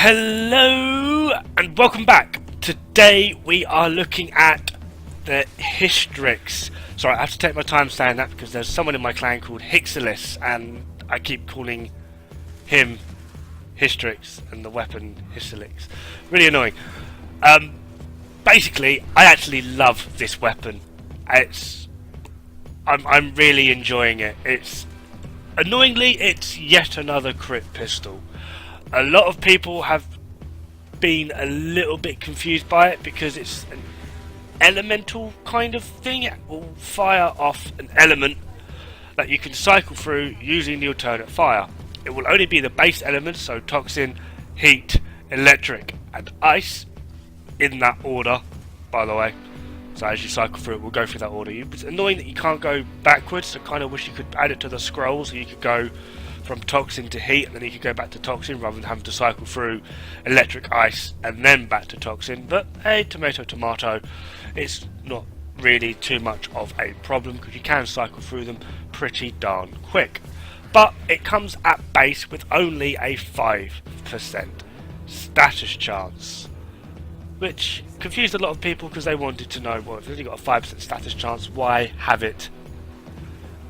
Hello and welcome back. Today we are looking at the Hystrix. Sorry, I have to take my time saying that because there's someone in my clan called Hystrix and I keep calling him Hystrix and the weapon Hystrix. Really annoying. Basically, I actually love this weapon. I'm really enjoying it. Annoyingly, it's yet another crit pistol. A lot of people have been a little bit confused by it because it's an elemental kind of thing. It will fire off an element that you can cycle through using the alternate fire. It will only be the base elements, so toxin, heat, electric and ice, in that order, by the way. So as you cycle through it, we'll go through that order. It's annoying that you can't go backwards. I kind of wish you could add it to the scroll so you could go from toxin to heat and then you could go back to toxin rather than having to cycle through electric, ice and then back to toxin. But hey, tomato tomato, it's not really too much of a problem because you can cycle through them pretty darn quick. But it comes at base with only a 5% status chance, which confused a lot of people because they wanted to know, well, if you've only got a 5% status chance, why have it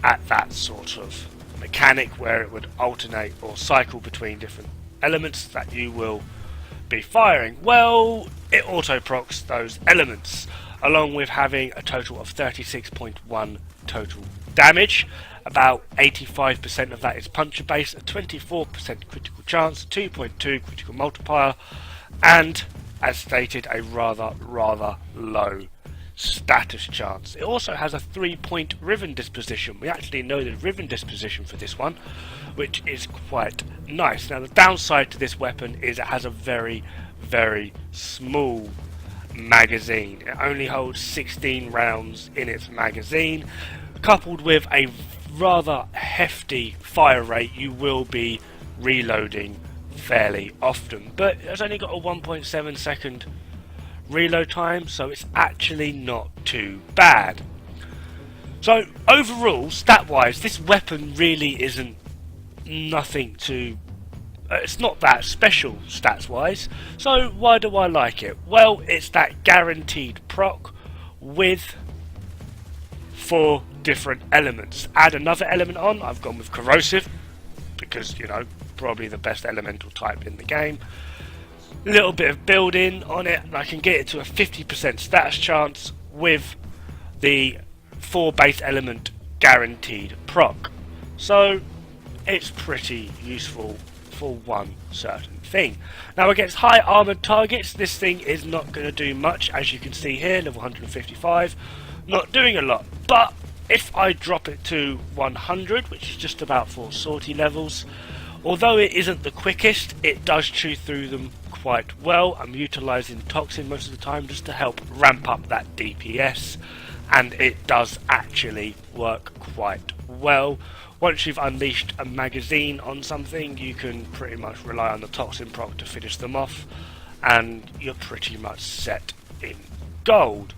at that sort of mechanic where it would alternate or cycle between different elements that you will be firing? Well, it auto procs those elements, along with having a total of 36.1 total damage. About 85% of that is puncture based, a 24% critical chance, 2.2 critical multiplier, and as stated, a rather low status chance. It also has a 3-point riven disposition. We actually know the riven disposition for this one, which is quite nice. Now the downside to this weapon is it has a very small magazine. It only holds 16 rounds in its magazine. Coupled with a rather hefty fire rate, you will be reloading fairly often, but it's only got a 1.7 second reload time, so it's actually not too bad. So overall, stat wise, this weapon really isn't nothing to it's not that special stats wise. So why do I like it? Well, it's that guaranteed proc with 4 different elements. Add another element on, I've gone with corrosive because, you know, probably the best elemental type in the game. A little bit of building on it and I can get it to a 50% status chance with the 4 base element guaranteed proc. So it's pretty useful for one certain thing. Now against high armoured targets, this thing is not going to do much. As you can see here, level 155, not doing a lot. But if I drop it to 100, which is just about 4 sortie levels, although it isn't the quickest, it does chew through them quite well. I'm utilising toxin most of the time just to help ramp up that DPS, and it does actually work quite well. Once you've unleashed a magazine on something, you can pretty much rely on the toxin proc to finish them off, and you're pretty much set in gold.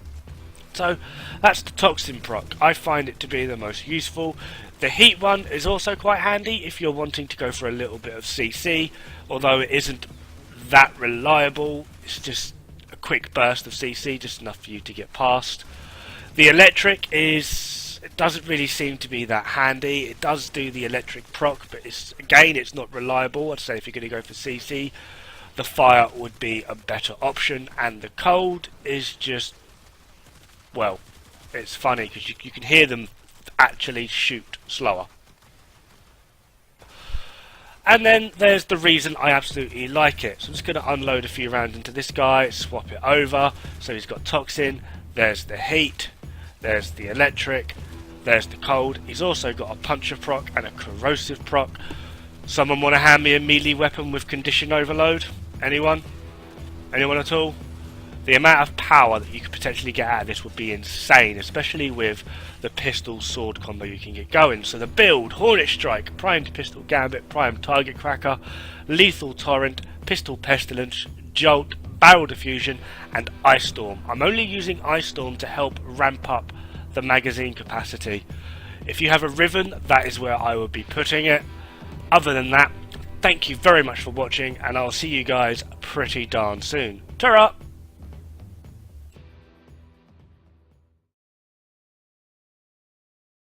So that's the toxin proc. I find it to be the most useful. The heat one is also quite handy if you're wanting to go for a little bit of CC, although it isn't that reliable. It's just a quick burst of CC, just enough for you to get past. The electric it doesn't really seem to be that handy. It does do the electric proc, but it's not reliable. I'd say if you're going to go for CC, the fire would be a better option, and the cold is just, well, it's funny because you can hear them actually shoot slower. And then there's the reason I absolutely like it. So I'm just going to unload a few rounds into this guy, swap it over. So he's got toxin, there's the heat, there's the electric, there's the cold. He's also got a puncher proc and a corrosive proc. Someone want to hand me a melee weapon with condition overload? Anyone? Anyone at all? The amount of power that you could potentially get out of this would be insane, especially with the pistol sword combo you can get going. So the build: Hornet Strike, Primed Pistol Gambit, Primed Target Cracker, Lethal Torrent, Pistol Pestilence, Jolt, Barrel Diffusion and Ice Storm. I'm only using Ice Storm to help ramp up the magazine capacity. If you have a Riven, that is where I would be putting it. Other than that, thank you very much for watching, and I'll see you guys pretty darn soon. Ta-ra!